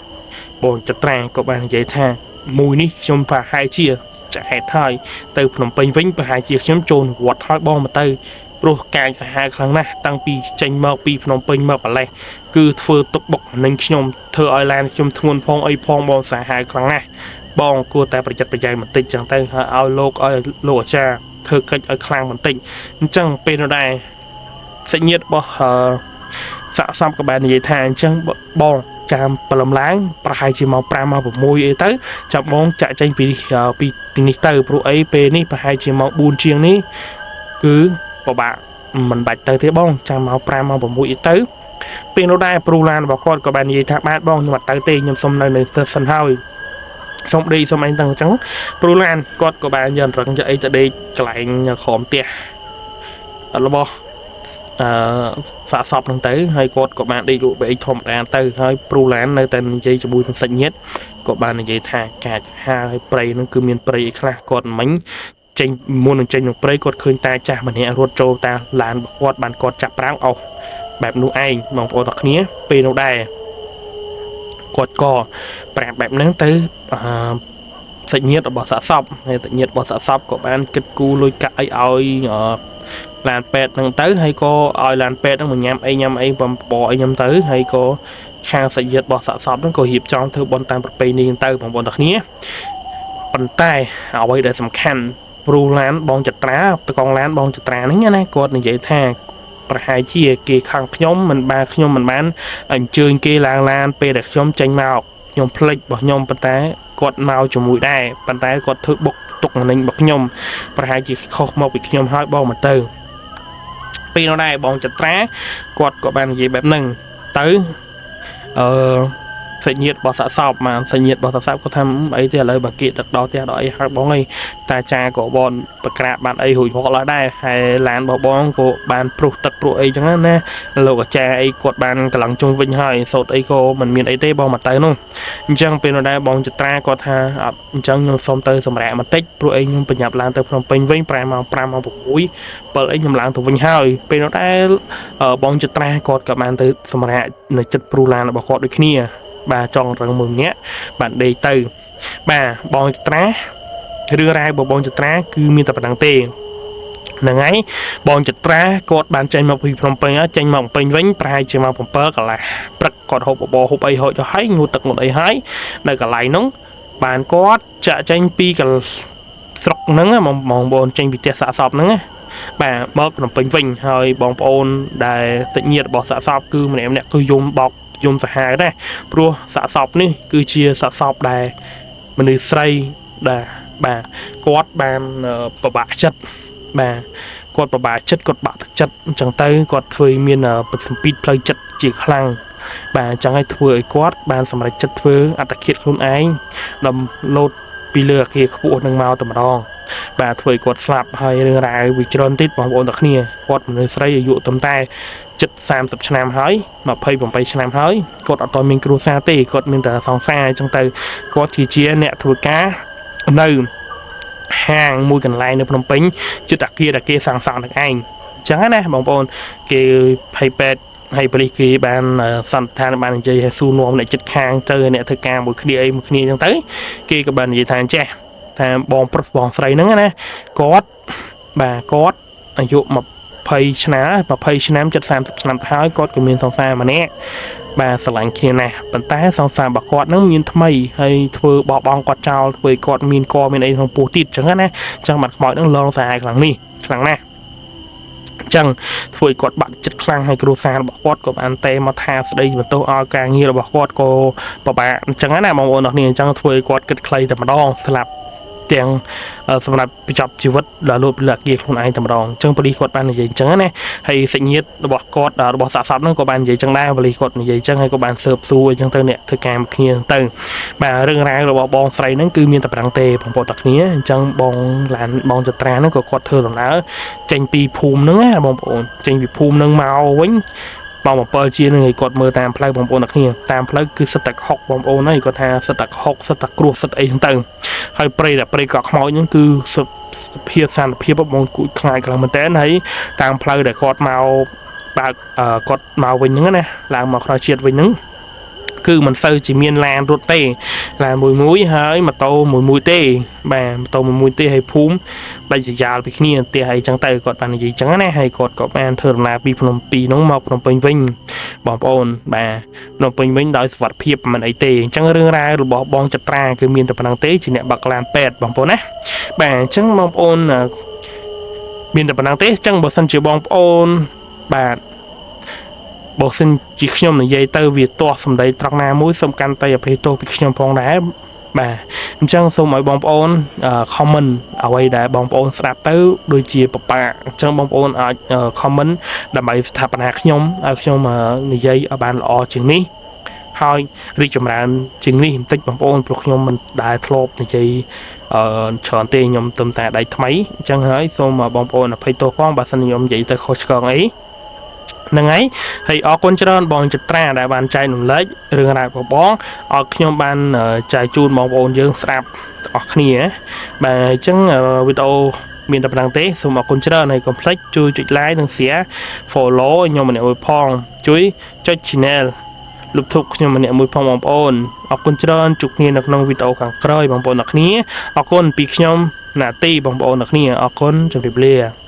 S1: bong chặt trà của bạn dễ tha mùi ní trong và hai chia chạy hết thôi từ Phnom Penh vĩnh và hai chia chấm trồn quạt hai bom mà từ rồi cài hai kháng này tăng pi tranh màu pi Phnom Penh màu bạc lẻ cứ phơi tục bọc nên nhom thưa Ireland trong thôn phong ấy phong bom xả hai kháng này bong cua tạiประจัยมันติดจังแต่เอาโลกเอาโลกชาเธอก็เอาคลางมันติดจังเป็นอะไรสัญญาณบ่สะสมกับแบบนี้ทางจังบองจามปลำล้างประหายจีมองปลามาผมมวยเอเตอร์จับมองจะใจปีนิเตอร์ปลุกไอเปนี่ประหายจีมองบูนเชียงนี้คือปะบะมันบัดเตอร์เทบ้องจามเอาปลามาผมมวยเอเตอร์เป็นเราได้ปลูลานบอกก่อนกับแบบนี้ทางบ้านบ้องจังหวัดเตอร์เตยยำสมในเซอร์สันเฮาสมดีสมัยต่างจังปลูลานกอดกับแบบยันรังจะไอจะได้กลายขอมเตี้ยแล้วบอกสะสมตั้งแต่ให้กดกับbạn đi lụi bị thòng đàn từ hơi pru lán nơi tên dây cho bùi thằng xanh nhất của bạn là dây thà cả hai prey nó cứ miền prey khác còn mánh tranh muôn tranh một prey còn khơi ta cha mình hẹn ruột trâu ta làn quạt bạn còn chặt ráo aoแบบนู้ไอ้มองพอตักเนี้ยเป็นเราได้กดก่อแบบนั้นtớiสnhiệt ở bỏ sạ sọc hay nhiệt bỏ sạ sọc của bạn kịch cu lôi cãi oi làn pet năng tới hay có oi làn pet nó mình nhâm ai bầm bò ai nhâm tới hay có khang sạch nhiệt bỏ sạ sọc nó có hiệp trong thư bon tam bạc pay ni tới bằng bon đặc นี้ยปั่นใต้เอาไว้ได้สำคัญปลูล้านบองจัดตราตะกองล้านบองจัดตรานี่นะกดในใจท่าประหายเชี่ยเกขังขย่มมันบาขย่มมันบ้านอันเชิญเกลางลานเปเด็กขย่มจังเมาขย่มพลิกบอกขย่มปั่นใต้กดเมาจมูกได้ปั่นใต้กดถือบกตกมันนึงบอกขย่มประหายจีเขามาปิดขย่มห้อยบองมาเติมปีเราได้บองจัดตรากดกับบ้านจีแบบหนึ่งตื้อสnhiệt bỏ sạ sọc mà nhiệt bỏ sạ sọc có thăm ấy thì lời bà kiện thật đó thì đợi hai bóng ấy ta cha của bọn bậc cả bạn ấy hủy hoặc là đây hay làn bỏ bóng của bạn pro tật pro ấy chẳng hạn nè lâu cả cha ấy quật bạn cả lăng chung vinh hơi sốt ấy cô mình miền ấy tê bóng mặt tới luôn chẳng bên nó đây bóng chật tra có tha chẳng nhưng xong tới xong rẽ mà tích pro ấy nhưng bình nhập lan tới Phnom Penh vinh prama một mũi bởi ấy nhưng làng từ vinh hơi bên nó đây bóng chật tra quật cả bạn tới xong rẽ nơi chật pro lan bỏ quật được kia bà chọn rừng mừng nhé bạn đi từ bà bong trá đưa ra bộ bong trá cứ miên tập đằng tiền là ngay bong trá cột bàn tranh mọc Phnom Penh á tranh mọc Penh vĩnh prai chỉ mọc bơ cả là bật cột hộp bò hộp ấy hội cho hái ngu tật một ấy hái nơi cả lại nóng bàn có chợ tranh pi cả sọc nắng á mong bong tranh bị tẹt xạ sọp nắng á bà bớt Phnom Penh vĩnh hơi bong ôn đài tự nhiên bỏ xạ sọp cứ mình em nè cứ dùng bọc dùngสหายได้เพราะสะสอบนี่คือเชียร์สะสอบได้มันคือใส่ได้บ่ากอดบานประบาจัดบ่ากอดประบาจัดกอดบาจัดจังเตยกอดถวยมีประสิทธิเพลย์จัดจีคลังบ่าจังให้ถวยกอดบานสำหรับจัดถวยอัตเคียดคุณไอ้ดำโลดปีเลือกเกี่ยวกับพวกนังเมาตมรองบ่าถวยกอดสลับให้เรื่องราววิจารณ์ติดบางคนตะเนี่ยกอดมันคือใส่อยู่ตำใต้chất 30 năm hơi mà phơi bằng 7 năm hơi cột ở toàn mình kêu xa tì cột mình từ sòng xa trong từ có thì chia nẹt thua cá nơi hàng mua gần lại nơi Phnom Penh chứ đặc kia sẵn sàng được anh chẳng nè bóng bồn kêu hay pet hay beli kia ban sẵn than ban chơi hay su nuông lại chất khang chơi nẹt thua cá một khi trong tới kia các bạn gì than che than bong sấy nữa nè cột bà cộtอายุมาเพย์ชนะมาเพย์ชนะจะ30 nămท้ายกอดก็มีสองสามมาเนี้ยบาสลังเคียนนะปันแต่สองสามบักกอดนั่งยินทำไมให้เธอบอบองกอดเจ้าเธอกอดมีนกอมีนไอ้ของปูติดจังนะจังบัดหมอยนั่งลองสายครั้งนี้ครั้งน่ะจังเธอกอดบัดจัดครั้งให้กรูซาบักกอดกับอันเตมาทาสได้มาโตอากางเงียบักกอดก็ปะบะจังนะมองโอนออกนี่จังเธอกอดกัดใครแต่มาดองสลับเตียงสำหรับไปจับชีวิตและรูปหลักเกี่ยวกับไอ้ตำรองจังบริกรบ้านใหญ่จังนะให้สิ่งนี้ระบบกอดระบบสะสมนั่นก็บ้านใหญ่จังได้บริกรใหญ่จังให้ก็บ้านเสิร์ฟซูจังเตอร์เนี่ยเธอการเคียงเตอร์มาเรื่องราวระบบบองใส่นั่นคือมีแต่ปรังเตะของปอตักนี้จังบองหลานบองจัตรานั่นก็กอดเธอหลังแล้วจังปีภูมินึงบองปอนจังปีภูมินึงเมาวิ่ง បងបំពើជានឹងឲ្យគាត់មើលតាមផ្លូវបងប្អូនអ្នកគ្នាតាមផ្លូវគឺសិតតែហុកបងប្អូនហើយគាត់ថាសិតតែហុកសិតតែគ្រោះសិតអីហ្នឹងទៅហើយព្រៃកក់ខ្មោចហ្នឹងគឺសភាពសន្តិភាពបងគួយខ្លាចខ្លាំងមែនតើហើយតាមផ្លូវដែលគាត់មកបើកគាត់មកវិញហ្នឹងណាឡើងមកក្រោយជាតិវិញហ្នឹងគឺមិនសូវជាមានឡានរត់ទេឡានមួយហើយម៉ូតូមួយទេបាទម៉ូតូមួយទេហើយភូមិដាច់ស្រយាលពីគ្នាផ្ទះអីចឹងទៅគាត់បាននិយាយចឹងណាហើយគាត់ក៏បានធ្វើដំណើរពីភ្នំពីរនោះមកភ្នំពេញវិញបងប្អូនបាទភ្នំពេញវិញដោយសុវត្ថិភាពមិនអីទេអញ្ចឹងរឿងរ៉ាវរបស់បងចត្រាគឺមានតែប៉ុណ្្នឹងទេជាអ្នកបាក់ឡានពេទ្យបងប្អូនណាបាទអញ្ចឹងបងប្អូនមានតែប៉ុណ្្នឹងទេអញ្ចឹងបើសិនជាបងប្អូនបាទបើសិនជាខ្ញុំនិយាយទៅវាទាស់សម្ដីត្រង់ណាមួយសូមកាន់តែអភ័យទោសពីខ្ញុំផងដែរបាទអញ្ចឹងសូមឲ្យបងប្អូនcomment អ្វីដែលបងប្អូនស្ដាប់ទៅដូចជាបបាអញ្ចឹងបងប្អូនអាច comment ដើម្បីស្ថាបនាខ្ញុំឲ្យខ្ញុំនិយាយឲ្យបានល្អជាងនេះហើយរីកចម្រើនជាងនេះបន្តិចបងប្អូនព្រោះខ្ញុំមិនដែលធ្លាប់និយាយច្រើនទេខ្ញុំទំតែដៃថ្មីអញ្ចឹងហើយសូមបងប្អូនអភ័យទោសផងបើសិនខ្ញុំនិយាយទៅខុសឆ្គងអីហ្នឹងហើយអរគុណច្រើនបងចត្រាដែលបានចែករំលែករឿងរ៉ាវរបស់បងឲ្យខ្ញុំបានចែកជូនបងប្អូនយើងស្ដាប់អស់គ្នាបាទអញ្ចឹងវីដេអូមានតែប៉ុណ្្នឹងទេសូមអរគុណច្រើនហើយកុំភ្លេចជួយចុច like និង share follow ខ្ញុំម្នាក់មួយផងជួយចុច channel លោកធុកខ្ញុំម្នាក់មួយផងបងប្អូនអរគុណច្រើនជួបគ្នានៅក្នុងវីដេអូខាងក្រោយបងប្អូនអ្នកគ្នាអរគុណពីខ្ញុំណាទីបងប្អូនអ្នកគ្នាអរគុណជម្រាបលា